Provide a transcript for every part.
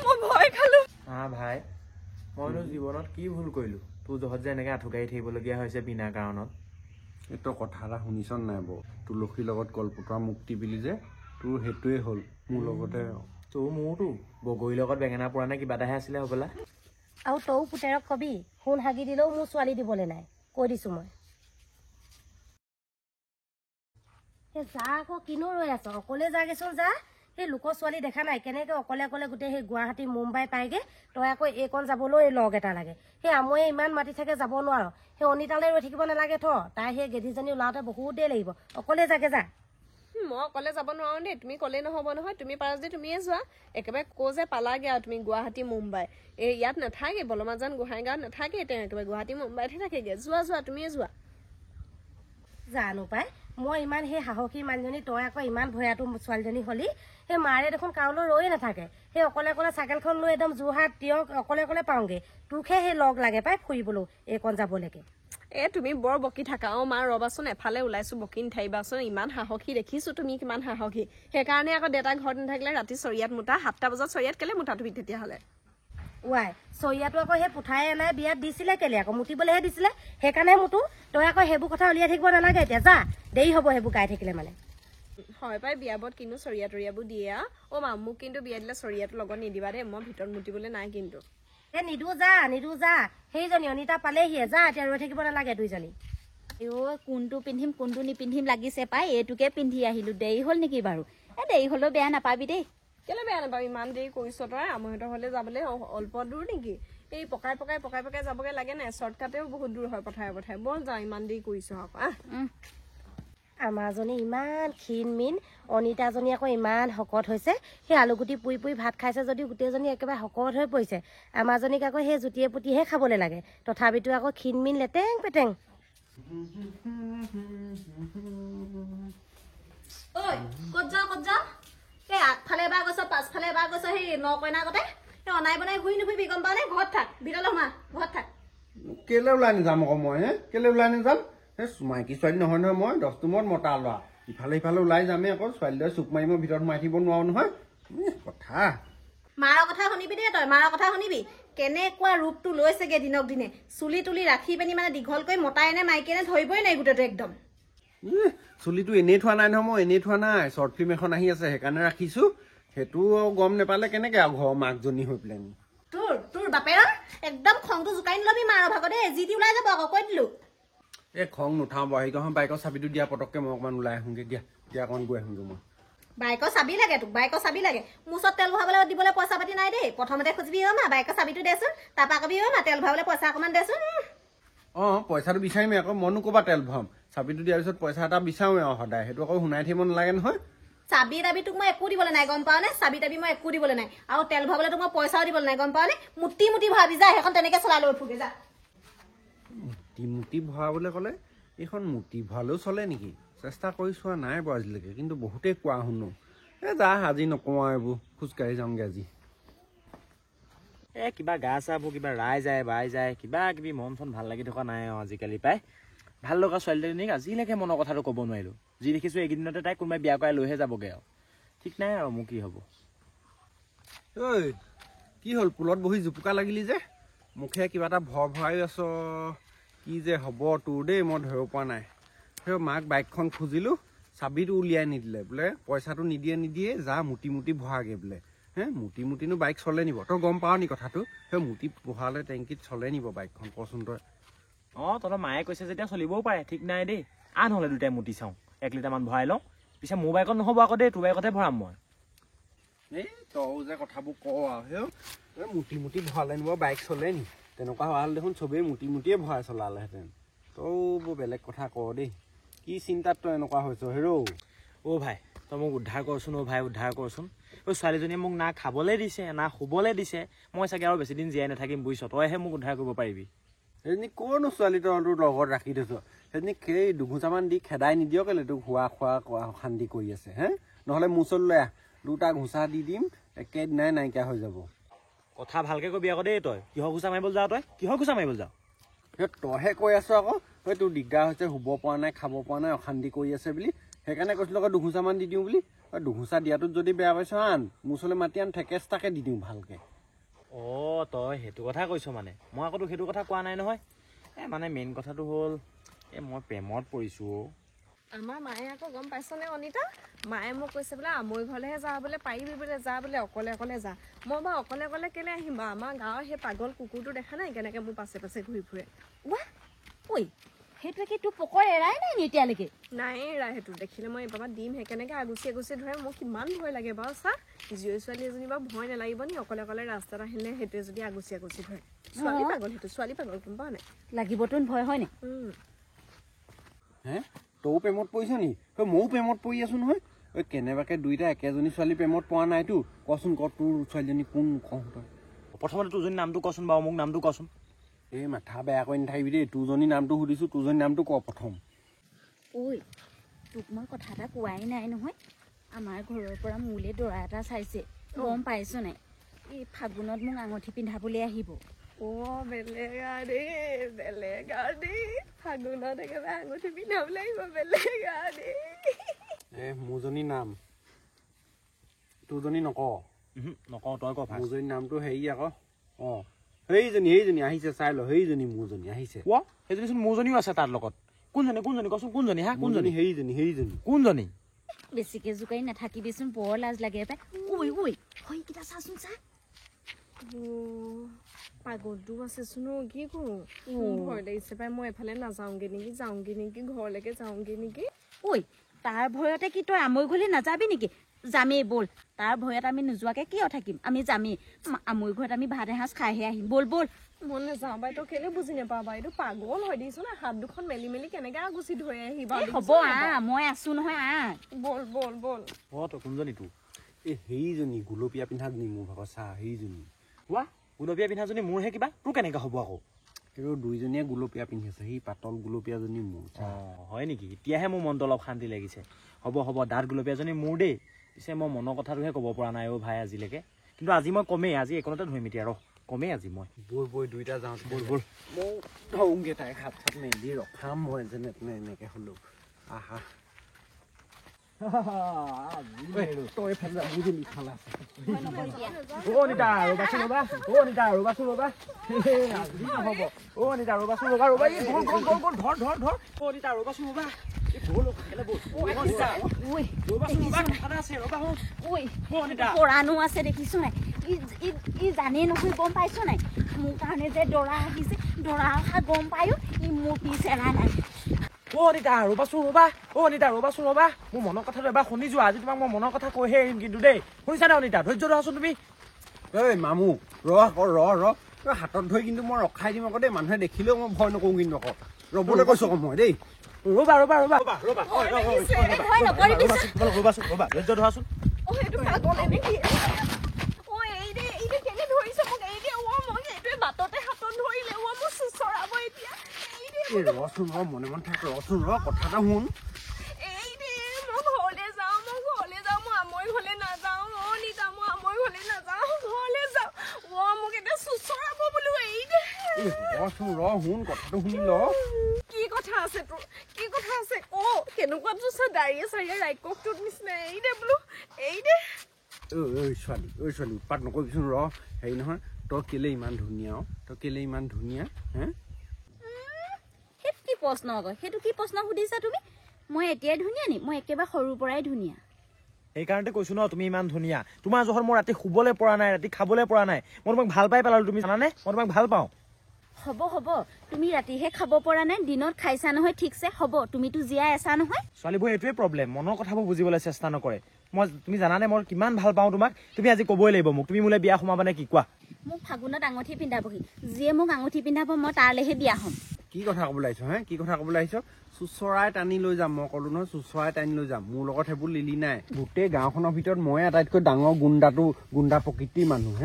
মই ভয় খালো ভাই মইনো জীৱনত কি ভুল কৰিলো তোৰ জহত যে এনেকে আঁঠুকাৰি থাকিবলগীয়া হৈছে বিনা কাৰণত এইটো কথা এটা শুনিছ নাই বৌ তুলসীৰ লগত কলপতৰা মুক্তি বুলি যে তোৰ সেইটোৱে হ'ল মোৰ লগতে তোৰ মোৰতো বগৰীৰ লগত বেঙেনা পোৰা নে কিবা এটাহে আছিলে হ'বলা আৰু তও পুতেৰক কবি সোণ হাগি দিলেও মোৰ ছোৱালী দিবলৈ নাই কৈ দিছো মই যা আকৌ কিনো ৰৈ আছ অকলে যাগেচোন যা সেই লোকৰ ছোৱালী দেখা নাই কেনেকে অকলে অকলে গোটেই সেই গুৱাহাটী মুম্বাই পাইগে তই আকৌ এইকণ যাবলৈ লগ এটা লাগে সেই আমৈয়ে ইমান মাতি থাকে যাব নোৱাৰ সেই অনিতালৈ ৰৈ থাকিব নালাগে থ তাই সেই গেধীজনী ওলাওঁতে বহুত দেৰি লাগিব অকলে যাগে যা মই অকলে যাব নোৱাৰো দেই তুমি ক'লেই নহ'ব নহয় তুমি পাৰা যদি তুমিয়ে যোৱা একেবাৰে কৈ যে পালাগে আৰু তুমি গুৱাহাটী মুম্বাই এই ইয়াত নাথাকে বলমাজান গোহাঁইগাঁৱত নাথাকে তেওঁ একেবাৰে গুৱাহাটী মুম্বাইতহে থাকেগে যোৱা তুমিয়ে যোৱা জানো পাই মই ইমান সেই সাহসী মানুহজনী তই আকৌ ইমান ভয়াটো ছোৱালীজনী হলি সেই মাৰে দেখোন কাৰোলৈ ৰৈয়ে নাথাকে সেই অকলে অকলে চাইকেলখন লৈ একদম যোৰহাট তিয়ক অকলে অকলে পাওঁগে তোকহে সেই লগ লাগে পাই ফুৰিবলৈ এইকণ যাবলৈকে তুমি বৰ বকি থাকা মা ৰবাচোন এফালে ওলাইছো বকি নাথাকিবাচোন ইমান সাহসী দেখিছো তুমি কিমান সাহসী সেইকাৰণে আকৌ দেউতা ঘৰত নাথাকিলে ৰাতি চৰিয়াত মুতা 7টা বজাত চৰিয়াত কেলে মুতা তুমি তেতিয়াহ'লে ৱাই চৰিয়াটো আকৌ সেই পুঠাই এনাই বিয়াত দিছিলে কেলে আকৌ মুতিবলৈহে দিছিলে সেইকাৰণে মুতো তই আকৌ সেইবোৰ কথা উলিয়াই থাকিব নালাগে এতিয়া যা দেৰি হ'ব সেইবোৰ গাই থাকিলে মানে হয় পাই বিয়াবোৰত কিন্তু চৰিয়া তৰিয়াবোৰ দিয়ে মা মোক কিন্তু বিয়া দিলে চৰিয়াটো লগত নিদিবা দেই মই ভিতৰত মুতিবলৈ নাই কিন্তু নিদো যা সেইজনী অনিতা পালেহিয়ে যা এতিয়া ৰৈ থাকিব নালাগে দুইজনী কোনটো পিন্ধিম কোনটো নিপিন্ধিম লাগিছে পাই এইটোকে পিন্ধি আহিলো দেৰি হ'ল নেকি বাৰু দেৰি হ'লেও বেয়া নাপাবি দেই কেলে বেয়া নাপাবি ইমান দেৰি কৰিছ তই আমহঁতৰ হ'লে যাবলৈ অল্প দূৰ নেকি এই পকাই পকাই যাবগে লাগে নাই শ্বৰ্টকাটেও বহুত দূৰ হয় পথাৰে বল যাওঁ ইমান দেৰি কৰিছ আকৌ আমাৰজনী ইমান ক্ষীণ মিন অনিতাজনী আকৌ ইমান শকত হৈছে সেই আলুগুটি পুৰি পুৰি ভাত খাইছে যদিও গোটেইজনী একেবাৰে শকত হৈ পৰিছে আমাৰজনীক আকৌ সেই জুতিয়ে পুতিহে খাবলৈ লাগে তথাপিতো আকৌ ক্ষীণ মিন লেটেং পেটেং ক'ত যা এই আগফালে এবাৰ গৈছ পাছফালে এবাৰ গৈছ সেই নকইনা আগতে অনাই বনাই ঘূৰি নুফুৰিবি গম পাৱ নে ঘৰত থাক ভিতৰলৈ সোমা ঘৰত থাক কেলে ওলাই নাযাম আকৌ মই কেলে ওলাই নাযাম মাইকী ছোৱালী নহয় নহয় মই 10টো মত মতা লোৱা ইফালে ওলাই যামেই আকৌ ছোৱালীটোৱে চুক মাৰি মই ভিতৰত সোমাই থাকিব নোৱাৰো নহয় কথা মাৰৰ কথা শুনিবি দেই তই মাৰৰ কথা শুনিবি কেনেকুৱা ৰূপটো লৈছেগে দিনক দিনে চুলি তুলি ৰাখি পিনি মানে দীঘলকৈ মতাই নে মাইকী নে ধৰিবই নাই গোটেইটো একদম চুলিটো এনেই থোৱা নাই নহয় মই এনেই থোৱা নাই শ্বৰ্ট ফিল্ম এখন আহি আছে সেইকাৰণে ৰাখিছো সেইটো গম নেপালে কেনেকে আৰু ঘৰৰ মাকজনী হৈ পেলাই তোৰ বাপেৰৰ একদম খংটো জোকাই নলবি মাৰৰ ভাগত দেই যি টি ওলাই যাব আকৌ কৈ দিলো এই খং নুঠাওঁ বাৰু সেইখন বাইকৰ চাবিটো দিয়া পটককে মই অকণমান ওলাই আহোঁগে দিয়া অকণমান গৈ আহোঁগে মই বাইকৰ চাবি লাগে তোক বাইকৰ চাবি লাগে মোৰ ওচৰত তেল ভৰাবলৈ দিবলৈ পইচা পাতি নাই দেই প্ৰথমতে খুজিবি মা বাইকৰ চাবিটো দেচোন তাৰপৰা কবি মা তেল ভৰাবলৈ পইচা অকণমান দেচোন পইচাটো বিচাৰিমেই আকৌ মইনো ক'ৰপৰা তেল ভৰাম চাবিটো দিয়াৰ পিছত পইচা এটা বিচাৰোঁৱে সদায় সেইটো আকৌ শুনাই থাকিব নালাগে নহয় চাবি তাবি তোক মই একো দিবলৈ নাই গম পাৱ নে চাবি তাবি মই একো দিবলৈ নাই আৰু তেল ভৰাবলৈ তোক মই পইচাও দিবলৈ নাই গম পাৱ নে মুটি ভৰাবি যা সেইখন তেনেকে চলাই লৈ ফুগে যা মুটি ভৰাবলৈ ক'লে এইখন মুটি ভৰালেও চলে নেকি চেষ্টা কৰি চোৱা নাই বাৰু আজিলৈকে কিন্তু বহুতেই কোৱা শুনো যা আজি নকওঁ আৰু এইবোৰ খোজকাঢ়ি যাওঁগে আজি কিবা গা চাবোৰ কিবা ৰাই যায় বাই যায় কিবা কিবি মন চন ভাল লাগি থকা নাই আজিকালি পাই ভাল লগা ছোৱালীজনীক আজিলৈকে মনৰ কথাটো ক'ব নোৱাৰিলো যি দেখিছো এইকেইদিনতে তাই কোনোবাই বিয়া কৰাই লৈহে যাবগে আৰু ঠিক নাই আৰু মোৰ কি হ'ব ঐ কি হ'ল পুলত বহি জুপুকা লাগিলি যে মুখে কিবা এটা ভৰাই আছ কি যে হ'ব তোৰ দেই মই ধৰিব পৰা নাই সেই মাক বাইকখন খুজিলোঁ চাবিটো উলিয়াই নিদিলে বোলে পইচাটো নিদিয়ে যা মুটি ভৰাগে বোলে মুটিনো বাইক চলে নিব তই গম পাৱ নি কথাটো সেই মুটি ভৰালে টেংকিত চলে নিব বাইকখন কচোন তই তহঁতৰ মায়ে কৈছে যেতিয়া চলিবও পাৰে ঠিক নাই দেই নহ'লে দুটাই মুটি চাওঁ 1 লিটাৰমান ভৰাই লওঁ পিছে মোৰ বাইকত নহ'ব আকৌ দেই তোৰ বাইকতহে ভৰাম মই এই তই যে কথাবোৰ কওঁ আৰু সেই মুটি ভৰালে নিব বাইক চলে নি তেনেকুৱা হোৱা হ'লে দেখোন চবেই মুটিয়ে ভৰাই চলালেহেঁতেন তই বৰ বেলেগ কথা ক দেই কি চিন্তাত তই এনেকুৱা হৈছ ভাই তই মোক উদ্ধাৰ কৰচোন ভাই উদ্ধাৰ কৰচোন ছোৱালীজনীয়ে মোক না খাবলৈ দিছে না শুবলৈ দিছে মই চাগে আৰু বেছিদিন জীয়াই নাথাকিম বুজিছ তইহে মোক উদ্ধাৰ কৰিব পাৰিবি সেইজনী ক'নো ছোৱালী তই তোৰ লগত ৰাখি থৈছ সেইজনী সেই দুঘোচামান দি খেদাই নিদিয় কেলে তোক খোৱা অশান্তি কৰি আছে নহ'লে মোৰ ওচৰলৈ আহ 2টা ঘোচা দি দিম একেদিনাই নাইকিয়া হৈ যাব কথা ভালকে কবি আকৌ দেই তই কিহৰ ঘোচা মাৰিবলৈ যাৱ তইহে কৈ আছ আকৌ তোৰ দিগদাৰ হৈছে শুব পৰা নাই খাব পৰা নাই অশান্তি কৰি আছে বুলি সেইকাৰণে কৈছিলোঁ আকৌ 2 ঘোচামান দি দিওঁ বুলি। 2 ঘোচা দিয়াটোত যদি বেয়া পাইছ আন মোৰ ওচৰলৈ মাতি আন ঠেকেচটাকে দি দিওঁ ভালকে। তই সেইটো কথা কৈছ মানে? মই আকৌ সেইটো কথা কোৱা নাই নহয়। মানে মেইন কথাটো হ'ল মই প্ৰেমত পৰিছোঁ। আমাৰ মায়ে আকৌ গম পাইছনে অনিতা, মায়ে মোক কৈছে বোলে আমৈ ঘৰলৈহে যা বোলে, পাৰিবি বোলে, যা বোলে, অকলে অকলে যা। মই বাৰু অকলে অকলে কেলে আহিম বাৰু? আমাৰ গাঁৱৰ সেই পাগল কুকুৰটো দেখা নাই কেনেকে মোৰ পাছে পাছে ঘূৰি ফুৰে? ৱাহ ঐ সেইটোৱে কি তোৰ পকৰ এৰাই নাই নি এতিয়ালৈকে? নাই এৰা, সেইটো দেখিলে মই বাবা দিম সেই কেনেকে আগুচি আগুচি ধৰে। মোৰ কিমান ভয় লাগে বাৰু চা। জীয়ৰী ছোৱালী এজনী বাৰু ভয় নালাগিব নি অকলে অকলে ৰাস্তাত আহিলে সেইটোৱে যদি আগুচি আগুচি ধৰে? ছোৱালী পাগল, সেইটো ছোৱালী পাগল, গম পাৱ নাই? লাগিবতোন ভয় হয় নি? হে তয়ো প্ৰেমত পৰিছ নি? ময়ো প্ৰেমত পৰি আছো নহয়। কেনেবাকে দুইটা একেজনী ছোৱালী প্ৰেমত পৰা নাইতো। কচোন ক তোৰ ছোৱালীজনী কোন কওঁ তই? প্ৰথমতে তোৰজনী নামটো কচোন বাৰু, মোক নামটো কচোন। এই মাথা বেয়া কৰি নাথাকিবি দেই। তোৰজনী নামটো সুধিছোঁ, তোৰজনী নামটো ক প্ৰথম। ঐ তোক মই কথা এটা কোৱাই নাই নহয়। আমাৰ ঘৰৰ পৰা মোলে দৰা এটা চাইছে, গম পাইছ নাই? এই ফাগুনত মোক আঙুঠি পিন্ধাবলৈ আহিব। বেলেগা দেই, বেলেগা দেই, ফাগুনত একেবাৰে আঙুঠি পিন্ধাবলৈ আহিব, বেলেগা দেই। মোৰজনী নাম তোৰজনী নক? নকওঁ, তই ক ফাৰ্ষ্ট। মোৰজনী নামটো হেৰি আকৌ সেইজনী আহিছে, চাই ল। সেইজনী মোৰজনী আহিছে। সেইজনীচোন মোৰজনীও আছে তাৰ লগত। কোনজনী কচোন? কোনজনী? কোনজনী? সেইজনী কোনজনী? বেছিকে জোকাৰি নাথাকিবিচোন, বৰ লাজ লাগে পাই। ঐ হয়কেইটা চাচোন চা। পাগলটো আছেচোন, কি কৰো? ভয় লাগিছে পাই। মই এফালে নাযাওঁগে নেকি, ঘৰলৈকে যাওঁগে নেকি? ঐ তাৰ ভয়তে কি তই আমৈ ঘৰলৈ নাযাবি নেকি? যামেই ব'ল। তাৰ ভয়ত আমি নোযোৱাকে কিয় থাকিম? আমি যামেই। আমৈ ঘৰত আমি ভাত এসাঁজ খাইহে আহিম। ব'ল ব'ল। মই নাযাওঁ বাইদেউ, কেলে বুজি নাপাওঁ বাইদেউ? পাগল হৈ দিছো না, হাত দুখন মেলি মেলি কেনেকে আগুচি ধৰি আহিবা? হ'ব মই আছো নহয়, ব'ল ব'ল ব'ল। তই কোনজনী তোৰ? সেইজনী গুলপীয়া পিন্ধাজনী মোৰ ভাগৰ চা। সেইজনী গুলপীয়া পিন্ধাজনী মোৰহে কিবা, তোৰ কেনেকে হ'ব আকৌ? কিন্তু দুইজনীয়ে গুলপীয়া পিন্ধি আছে। সেই পাতল গুলপীয়াজনী মোৰ। হয় নেকি? এতিয়াহে মোৰ মনটো অলপ শান্তি লাগিছে। হ'ব দাঁত গুলপীয়াজনী মোৰ দেই। পিছে মই মনৰ কথাটোহে ক'ব পৰা নাই ভাই আজিলৈকে। কিন্তু আজি মই কমেই, আজি একোতে ধৰিম এতিয়া কমেই আজি মই। বৈ দুইটা যাওঁ। ব'ল মই ধৰোঁগে তাইক হাত চাত মেলি ৰখাম মই যেনে তেনে এনেকে হ'লেও। আহা তই ফালে বুজিলি খালা। অনিতা ৰ'বাচোন ৰ'বা। ৰ'বাচোন ৰ'বা। আজি নহ'ব। অনিতা ৰ'বাচোন ৰ'বা। এই গ'ল ধৰ। অনিতা ৰ'বাচোন ৰ'বা। পৰাণো আছে দেখিছ নাই? ই জানেই নহয়, গম পাইছ নাই? মোৰ কাৰণে যে দৰা আহিছে, দৰা অহা গম পায়ো ই মোৰ পিছ এৰা নাই। অনিতা ৰ'বাচোন ৰ'বা। মোৰ মনৰ কথাটো এবাৰ শুনি যোৱা। আজি তোমাক মই মনৰ কথা কৈহে এৰিম কিন্তু দেই। শুনিছানে অনিতা? ধৈৰ্য ধৰাচোন তুমি। মামু ৰ হাতত ধৰি কিন্তু মই ৰখাই দিম আকৌ দেই। মানুহে দেখিলেও মই ভয় নকৰোঁ কিন্তু আকৌ। ৰ'বলৈ কৈছো আকৌ মই দেই। ৰ'বা। ধৈৰ্য ধৰাচোন। ৰচোন মনে মনে থাক। ৰচোন কথা এটা শুন। শুন কথাটো শুনি ল। কি কথা আছে তোৰ? কেনেকুৱা দাঁড়িয়ে চাৰিয়ে ৰাইককটোৰ নিচিনা? এই দে বোলো, এই দে। ছোৱালী উৎপাত নকৰিবিচোন। হেৰি নহয়, তই কেলে ইমান ধুনীয়া? হে সেইটো কি প্ৰশ্ন আকৌ? সেইটো কি প্ৰশ্ন সুধিছা তুমি? মই এতিয়াই ধুনীয়া নি? মই একেবাৰে সৰুৰ পৰাই ধুনীয়া। সেইকাৰণে কৈছো ন তুমি ইমান ধুনীয়া। তোমাৰ জহত মই ৰাতি শুবলৈ পৰা নাই, ৰাতি খাবলৈ পৰা নাই। মই তোমাক ভাল পাই পেলালো, তুমি জানানে? মই তোমাক ভাল পাওঁ। হ'ব তুমি ৰাতিহে খাব পৰা নাই, দিনত খাইছা নহয় ঠিকছে। হ'ব তুমিতো জীয়াই আছা নহয়। ছোৱালীবোৰ এইটোৱে প্ৰব্লেম, মনৰ কথাবোৰ বুজিবলৈ চেষ্টা নকৰে। তুমি জানানে মই কিমান ভাল পাওঁ তোমাক? তুমি আজি ক'বই লাগিব মোক, তুমি মোলৈ বিয়া সোমাবা নে কি কোৱা? মোক ফাগুনত আঙুঠি পিন্ধাবহি। যিয়ে মোক আঙুঠি পিন্ধাব মই তালৈহে বিয়া হ'ম। কি কথা ক'বলৈ আহিছ? কি কথা ক'বলৈ আহিছ? চুচৰাই টানি লৈ যাম। মই ক'লো নহয় চুচৰাই টানি লৈ যাম। মোৰ লগত সেইবোৰ লিলি নাই। গোটেই গাঁওখনৰ ভিতৰত মই আটাইতকৈ ডাঙৰ গুণ্ডা প্ৰকৃতিৰ মানুহ।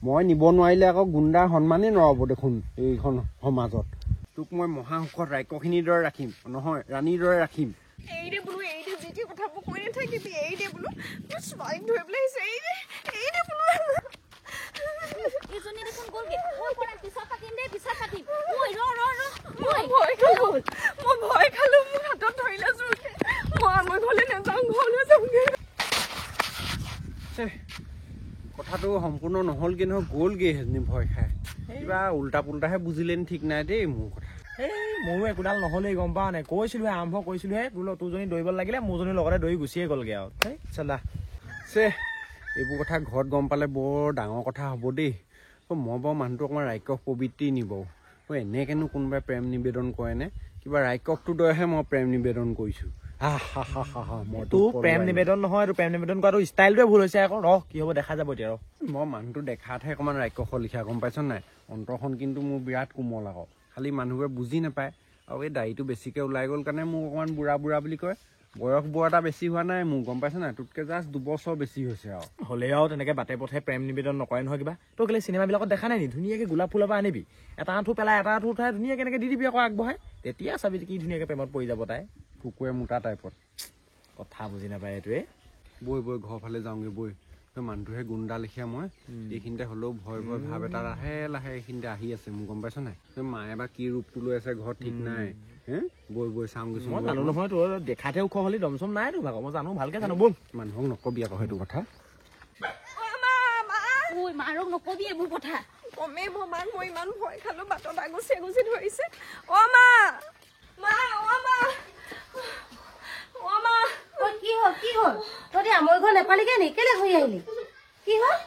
মই নিব নোৱাৰিলে আকৌ গুণ্ডাৰ সন্মানেই নৰব দেখোন এইখন সমাজত। তোক মই মহাসুখত ৰাক্ষসিনীৰ দৰে ৰাখিম, নহয় ৰাণীৰ দৰে ৰাখিম। এই দে বোলো, এই দে, যি কথাবোৰ কৈ নাথাকিবি। এই দে বোলো, ছোৱালীক ধৰিবলৈ আহিছে। এই দে বোলো। এইজনী দেখোন গ'লগে। পিছত পাতিম দেই, পিছত পাতিম। মই ভয় খালো, মোৰ হাতত ধৰিলে জোৰকে। মই ঘৰলৈ কথাটো সম্পূৰ্ণ নহ'লগৈ নহয়, গ'লগৈ সেইজনী ভয় খাই। কিবা উল্টা পুল্টাহে বুজিলে নি ঠিক নাই দেই মোৰ কথা। এই মোৰো একোডাল নহ'লেই গম পাৱ নাই, কৈছিলোহে আৰম্ভ কৰিছিলোহে, তোৰজনী দৌৰিব লাগিলে মোৰজনীৰ লগতে দৌৰি গুচিয়ে গ'লগৈ আৰু। এই চালা এইবোৰ কথা ঘৰত গম পালে বৰ ডাঙৰ কথা হ'ব দেই। মই বাৰু মানুহটো অকণমান ৰাক্ষস প্ৰবৃত্তি নিবাও। এনেকেনো কোনোবাই প্ৰেম নিবেদন কৰেনে? কিবা ৰাক্ষসটোৰ দৰেহে মই প্ৰেম নিবেদন কৰিছোঁ। তোৰ প্ৰেম নিবেদন নহয়, তোৰ প্ৰেম নিবেদন কৰাটো ষ্টাইলটোৱে ভুল হৈছে আকৌ। ৰহ কি হ'ব দেখা যাব এতিয়া। মই মানুহটো দেখাতহে অকণমান ৰাক্ষসৰ লিখা, গম পাইছ নাই? অন্তৰখন কিন্তু মোৰ বিৰাট কোমল আকৌ। খালি মানুহবোৰে বুজি নাপায়। আৰু এই দাড়িটো বেছিকৈ ওলাই গ'ল কাৰণে মোক অকণমান বুঢ়া বুঢ়া বুলি কয়। বয়স বৰ এটা বেছি হোৱা নাই মোৰ, গম পাইছ নাই? তোতকৈ জাষ্ট 2 বছৰ বেছি হৈছে আৰু। হ'লেও আৰু তেনেকৈ বাটে পথে প্ৰেম নিবেদন নকৰে নহয় কিবা। তই কেলৈ চিনেমাবিলাকত দেখা নাই নি? ধুনীয়াকৈ গোলাপ ফুলৰ পৰা আনিবি, এটা আঁঠু পেলাই এটা আঁঠু উঠাই ধুনীয়াকৈ এনেকৈ দি দিবি আকৌ আগবঢ়াই। তেতিয়া চাবি কি ধুনীয়াকৈ প্ৰেমত পৰি যাব তাই। কুকুৰে মোটা টাইপত। কথা বুজি নাপায় এইটোৱে। বৈ ঘৰ ফালে যাওঁগৈ বৈ। মানুহটোহে গুণ্ডা লিখীয়া মই। এইখিনিতে হ'লেও ভয় ভাৱ এটা লাহে লাহে এইখিনিতে আহি আছে মোৰ, গম পাইছ নাই? মায়ে বা কি ৰূপটো লৈ আছে ঘৰত ঠিক নাই। বৈ চাওঁগৈ। মই জানো নহয়, তোৰ দেখাতে ওখ হ'লি দমচম নাই তোৰ ভাগৰ, মই জানো ভালকৈ জানো। ব'ল। মানুহক নকবি আকৌ সেইটো কথা। মাৰক নকবি এইবোৰ কথা। কমেই ভমান, মই ইমান ভয় খালো, বাটত আগুচি ধৰিছে। অ' মা, কি হ'ল তহঁতি আমৈ ঘৰ নেপালিগে নি? কেলে ঘূৰি আহিলি? কি হ'ল?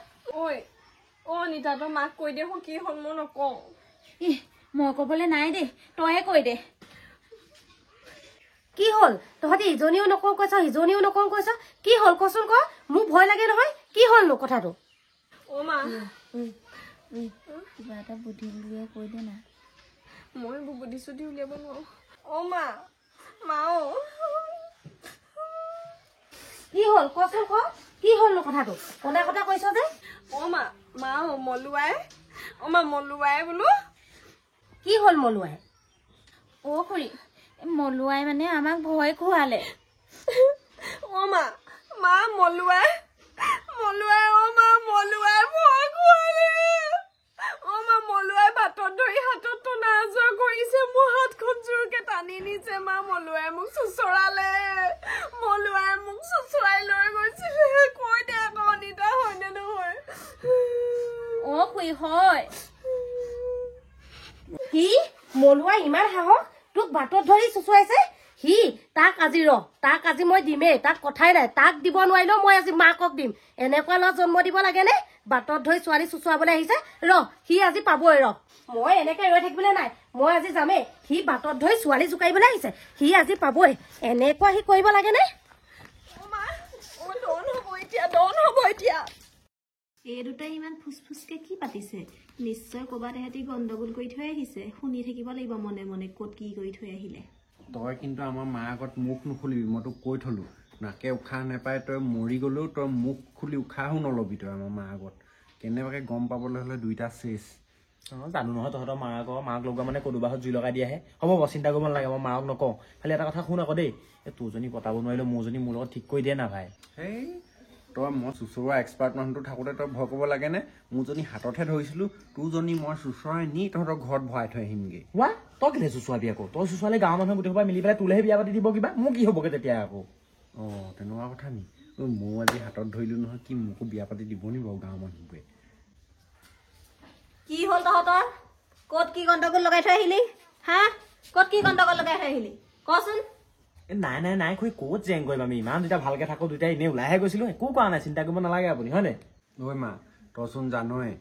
নিতা তই মাক কৈ দে কি হ'ল, মই নকওঁ। মই ক'বলৈ নাই দেই, তয়ে কৈ দে। কি হ'ল? তহঁতি ইজনীও নকওঁ কৈছ, সিজনীও নকওঁ কৈছ। কি হ'ল কচোন ক? মোৰ ভয় লাগে নহয়। কি হ'লনো কথাটো? মা কিবা এটা বুদ্ধি উলিয়াই কৈ দে না। মই এইবোৰ বুদ্ধি চুদ্ধি উলিয়াব নোৱাৰো। মা কি হ'ল কচোন ক? কি হ'লনো কথাটো? কথা কৈছ যে? মলুৱাই বোলো। কি হ'ল মলুৱাই? খুৰী, মলুৱাই মানে আমাক ভয় খুৱালে। মলুৱাই ভয় খুৱালে। মলুৱাই বাটত ধৰি হাতত টনা আজোৰা কৰিছে, মোৰ হাতখন জোৰকে টানি নিছে। মলুৱাই মোক চুচৰালে। মোক চুচৰাই লৈ গৈছিলে। কৈ দে আকৌ অনিতা, হয়নে নহয়? খুৰী হয়। কি মলুৱাই ইমান সাহস? তোক বাটত ধৰি চুচুৱাইছে? তাক আজি মই দিমেই। তাক কথাই নাই, তাক দিব নোৱাৰিলেও মই আজি মাকক দিম। এনেকুৱা ল'ৰা জন্ম দিব লাগে নে? বাটত ধৰি ছোৱালী চুচুৱাবলৈ আহিছে। সি আজি পাবই। মই এনেকে ৰৈ থাকিবলৈ নাই, মই আজি যামেই। সি বাটত ধৰি ছোৱালী জোকাৰিবলৈ আহিছে, সি আজি পাবই। এনেকুৱা সি কৰিব লাগে নে? ডন হ'ব এতিয়া। এই দুটাই ইমান ফুচফুচকে কি পাতিছে? নিশ্চয় ক'ৰবাত এহেঁতি গণ্ডগোল কৰি থৈ আহিছে। শুনি থাকিব লাগিব মনে মনে ক'ত কি কৰি থৈ আহিলে। তই কিন্তু আমাৰ মাৰ আগত মুখ নুখুলিবি, মই তোক কৈ থলো। নাকে উশাহ নাপায় তই মৰি গ'লেও তই মুখ খুলি উশাহো নলবি তই আমাৰ মাৰ আগত। কেনেবাকৈ গম পাবলৈ হ'লে দুইটা চেচ। জানো নহয় তহঁতৰ মাক লগোৱা মানে কদুবাহত জুই লগাই দিয়াহে। হ'ব চিন্তা কৰিব নালাগে, মই মাৰক নকওঁ। খালি এটা কথা শুন আকৌ দেই, তোৰজনী পতাব নোৱাৰিলেও মোৰজনী মোৰ লগত ঠিক কৰি দিয়ে না ভাই। তই মই চুচৰোৱা এক্সপাৰ্ট মানুহটো থাকোঁতে তই ভয় কৰিব লাগেনে? মোৰজনী হাততহে ধৰিছিলোঁ, তোৰজনী মই চুচৰাই নি তহঁতৰ ঘৰত ভৰাই থৈ আহিমগৈ। তই কেলে চুচুৱাবি আকৌ? তই চুচুৱালে গাঁৱৰ মানুহে গোটেই সোপা মিলি পেলাই তোলেহে বিয়া পাতি দিব কিবা। মোৰ কি হ'বগে তেতিয়া আকৌ? তেনেকুৱা কথা নি? ময়ো আজি হাতত ধৰিলোঁ নহয়, কি মোকো বিয়া পাতি দিব নি বাৰু গাঁৱৰ মানুহবোৰে? কি হ'ল তহঁতৰ? ক'ত কি গণ্ডগোল লগাই থৈ আহিলি? ক'ত কি গণ্ডগোল লগাই থৈ আহিলি কচোন? নাই খুৰী, ক'ত জেং কৰিম আমি? ইমান দুটা ভালকে থাকো, দুটাই এনেই ওলাইহে গৈছিলো, একো কৰা নাই। চিন্তা কৰিব নালাগে আপুনি, হয়নে? মা তইচোন জানই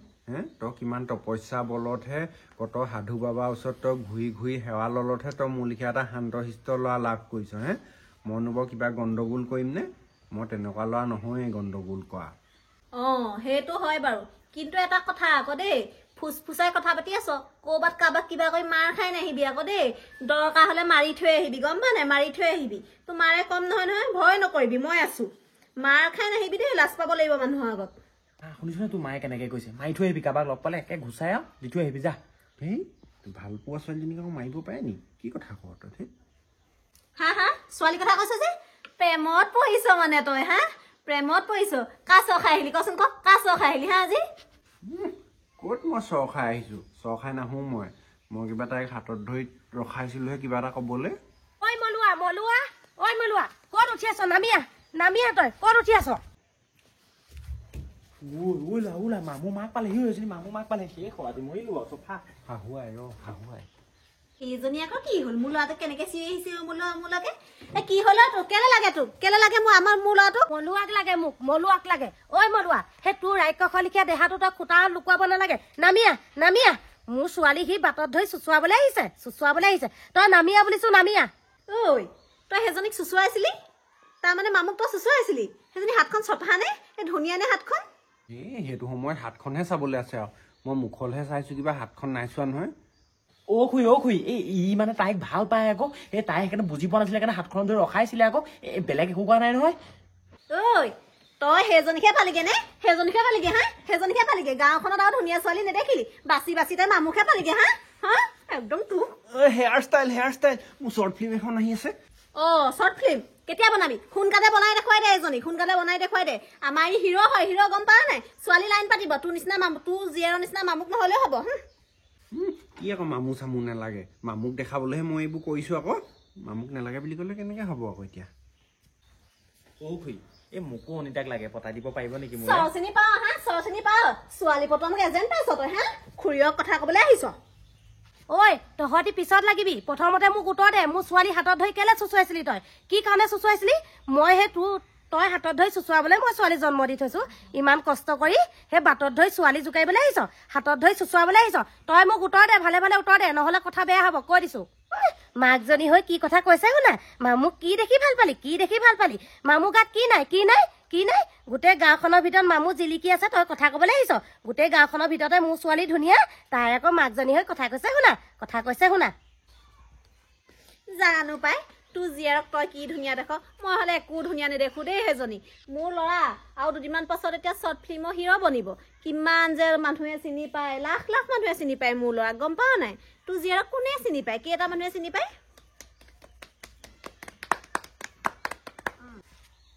তই কিমান তপস্যা বলতহে কত সাধু বাবাৰ ওচৰত তই ঘূৰি সেৱা ললতহে তই মোৰ লিখীয়া এটা শান্তশিষ্ট ল'ৰা লাভ কৰিছ। মইনো বাৰু কিবা গণ্ডগোল কৰিম নে? মই তেনেকুৱা ল'ৰা নহয়েই গণ্ডগোল কৰা। সেইটো হয় বাৰু, কিন্তু এটা কথা আকৌ দেই, ফুচফুচাই কথা পাতি আছ, ক'ৰবাত কাৰোবাক কিবা কৰি মাৰ খাই নাহিবি আকৌ দেই। দৰকাৰ হ'লে মাৰি থৈ আহিবি, গম পা নাই? মাৰি থৈ আহিবি। তোৰ মাৰে কম নহয়, ভয় নকৰিবি, মই আছো। মাৰ খাই নাহিবি দেই, লাজ পাব লাগিব মানুহৰ আগত। শুনিছ নে তোৰ মায়ে কেনেকে কৈছে? মাৰি থৈ আহিবি, কাৰোবাক লগ পালে একে ঘুচাই আৰু দি থৈ আহিবি যা। ভাল পোৱা ছোৱালীজনীক আকৌ মাৰিব পাৰে নি? কি কথা কৱ তই? ছোৱালী কথা কৈছ যে? প্ৰেমত পৰিছ মানে তই? প্ৰেমত পৰিছ? কা চৰ খাই আহিলি কচোন? কা চৰ খাই আহিলি আজি? ক'ত মই চৰ খাই আহিছো? চৰ খাই নাহো মই কিবা তাইক হাতত ধৰি ৰখাইছিলোহে কিবা এটা ক'বলৈ। মলুৱা ক'ত উঠি আছ? নামি আহ তই, ক'ত উঠি আছ? ওলা ওলা মামু মাক পালেহি হৈছিল মামু মাক পালে শেষ হোৱাটো মৰিলো আৰু চফা শাহুৱাই শাহুৱাই এইজনী আকৌ কি হ'ল মোৰ ল'ৰাটোক কেনেকে চিঞৰি আহিছে মোৰ লগে কি হ'ল তোক কেলে লাগে মোৰ ল'ৰাটো মলুৱাক লাগে মোক মলুৱাক লাগে ঐ মলুৱা সেই তোৰ ৰাক্ষস লিখীয়া দেহাটো তই খুটা লুকুৱাব নালাগে নামিয়া মোৰ ছোৱালী সি বাটত ধৰি চুচুৱাবলৈ আহিছে তই নামিয়া বুলিছো নামিয়া ঐ তই সেইজনীক চুচুৱাইছিলি তাৰমানে মামুক তই চুচুৱাইছিলি সেইজনী হাতখন চফা নে ধুনীয়া নে হাতখন সেইটো সময়ত হাতখনহে চাবলৈ আছে আৰু মই মুখলহে চাইছো কিবা হাতখন নাই চোৱা নহয় খুই ই মানে তাইক ভাল পায় আকৌ তাই সেইকাৰণে বুজি পোৱা নাছিলে কাৰণে হাতখন ধৰি ৰখাইছিলে আকৌ বেলেগ একো কোৱা নাই নহয় ঐ তই সেইজনীকে পালিগে নে সেইজনীকে পালিগে গাঁওখনত আৰু ধুনীয়া ছোৱালী নেদেখিলি বাচি তই মামুকহে পালিগে হা একদম তোক হেয়াৰ ষ্টাইল মোৰ শ্বৰ্ট ফিল্ম এখন আহি আছে শ্বৰ্ট ফিল্ম কেতিয়া বনাবি সোনকালে বনাই দেখুৱাই দে এজনী আমাৰ ই হিৰ' হয় হিৰ' গম পাৱ নাই ছোৱালী লাইন পাতিব তোৰ নিচিনা তোৰ জীয়াৰৰ নিচিনা মামুক নহলেও হ'ব কি আকৌ মামু চামু নালাগে মামুক দেখাবলৈহে মই এইবোৰ কৰিছো আকৌ মামুক নালাগে বুলি ক'লে কেনেকে হ'ব আকৌ এতিয়া খুই এই মোকো অনিতাক লাগে পতাই দিব পাৰিব নেকি মোক চিনি পাৱ ছোৱালী পতংগ এজেণ্ট পাইছ তই খুৰীয়ক কথা কবলৈ আহিছ ঐ তহঁতি পিছত লাগিবি প্ৰথমতে মোক উত্তৰ দে মোৰ ছোৱালী হাতত ধৰি কেলে চুচুৱাইছিলি তই কি কাৰণে চুচুৱাইছিলি মই সেই তই হাতত ধৰি চুচুৱাবলৈ মই ছোৱালী জন্ম দি থৈছো ইমান কষ্ট কৰি সেই বাটত ধৰি ছোৱালী জোকাৰিবলৈ আহিছ হাতত ধৰি চুচুৱাবলৈ আহিছ তই মোক উত্তৰ দে ভালে উত্তৰ দে নহলে কথা বেয়া হব কৈ দিছো মাকজনী হৈ কি কথা কৈছে শুনা মামুক কি দেখি ভাল পালি মামু গাত কি নাই গোটেই গাঁওখনৰ ভিতৰত মামু জিলিকি আছে তই কথা কবলৈ আহিছ গোটেই গাঁওখনৰ ভিতৰতে মোৰ ছোৱালী ধুনীয়া তাই আকৌ মাকজনী হৈ কথা কৈছে শুনা জানো পাই তোৰ জীয়াৰক তই কি ধুনীয়া দেখ মই হলে একো ধুনীয়া নেদেখো দেই সেইজনী মোৰ ল'ৰা আৰু দুদিনমান পাছত এতিয়া শ্বৰ্ট ফিল্মৰ হিৰ' বনিব কিমান যে মানুহে চিনি পায় লাখ মানুহে চিনি পায় মোৰ ল'ৰাক গম পাৱ নাই তোৰ জীয়াৰক কোনে চিনি পায় কেইটা মানুহে চিনি পায়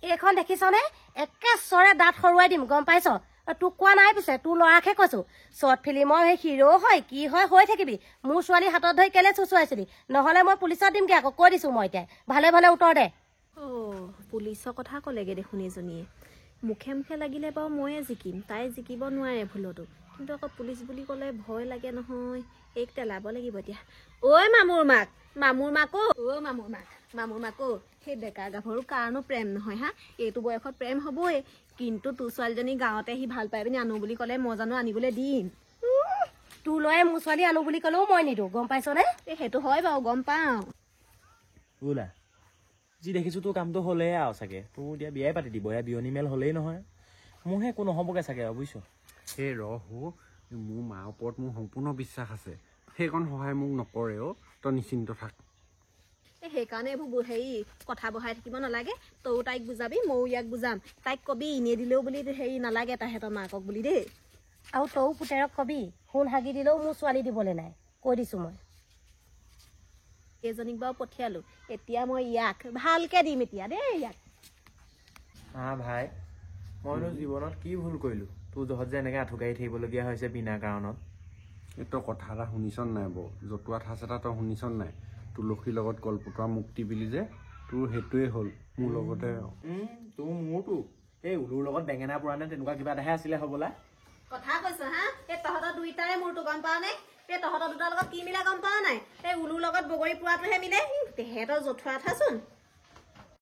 এইখন দেখিছনে একে চৰে দাঁত সৰুৱাই দিম গম পাইছ তোক কোৱা নাই পিছে তোৰ ল'ৰাকহে কৈছো শ্বৰ্ট ফিল্মৰ সেই হিৰ' হয় কি হয় হৈ থাকিবি মোৰ ছোৱালী হাতত ধৰি কেলে চুচুৱাইছিলি নহলে মই পুলিচত দিমগে আকৌ কৈ দিছো মই এতিয়া ভালে উত্তৰ দে পুলিচৰ কথা ক'লেগে দেখোন এজনীয়ে মুখে লাগিলে বাৰু ময়ে জিকিম তাই জিকিব নোৱাৰে ভুলতো কিন্তু আকৌ পুলিচ বুলি ক'লে ভয় লাগে নহয় এইক তেলাব লাগিব এতিয়া ঐ মামুৰ মাক সেই ডেকা গাভৰু কাৰণো প্ৰেম নহয় এইটো বয়সত প্ৰেম হ'বই কিন্তু তোৰ ছোৱালীজনী গাঁৱতে আহি ভাল পাই পিনি আনো বুলি ক'লে মই জানো আনিবলৈ দিম তোৰ ল'ৰাই মোৰ ছোৱালী আনো বুলি ক'লেও মই নিদিওঁ গম পাইছনে সেইটো হয় বাৰু গম পাওঁ ওলা যি দেখিছো তোৰ কামটো হ'লেই আৰু চাগে তোৰ এতিয়া বিয়াই পাতি দিব এয়া বিয়নী মেল হ'লেই নহয় মোৰহে একো নহ'বগে চাগে আৰু বুজিছ সেই মোৰ মাৰ ওপৰত মোৰ সম্পূৰ্ণ বিশ্বাস আছে সেইকণ সহায় মোক নকৰে তই নিশ্চিন্ত থাক সেইকাৰণে এইবোৰ হেৰি কথা বহাই থাকিব নালাগে তইও তাইক বুজাবি ময়ো ইয়াক বুজাম তাইক কবি এনেই দিলেও বুলি হেৰি নালাগে তাহেঁতৰ মাকক বুলি দেই আৰু তইও পুতেৰক কবি সোণ হাগি দিলেও মোৰ ছোৱালী দিবলৈ নাই কৈ দিছো মই এইজনীক বাৰু পঠিয়ালো এতিয়া মই ইয়াক ভালকে দিম এতিয়া দেই ইয়াক ভাই মইনো জীৱনত কি ভুল কৰিলো তোৰ জহত যে এনেকে আঁঠুকাৰি থাকিবলগীয়া হৈছে বিনা কাৰণত তই কথা এটা শুনিছ নাই বাৰু জতুৱা ঠাঁচ এটা তই শুনিছ নাই তুলসীৰ লগত কলপতৰা মুক্তি বুলি যে তোৰ সেইটোৱে হ'ল মোৰ লগতে তোৰ মোৰতো এই উলুৰ লগত বেঙেনা পুৰাণে তেনেকুৱা কিবা এটাহে আছিলে হ'বলা কথা কৈছ এই তহঁতৰ দুইটাৰে মোৰতো গম পাৱ নাই এই তহঁতৰ দুটাৰ লগত কি মিলে গম পাৱ নাই এই উলুৰ লগত বগৰী পোৱাটোহে মিলে তেহেঁতৰ জতুৱা ঠাঁচোন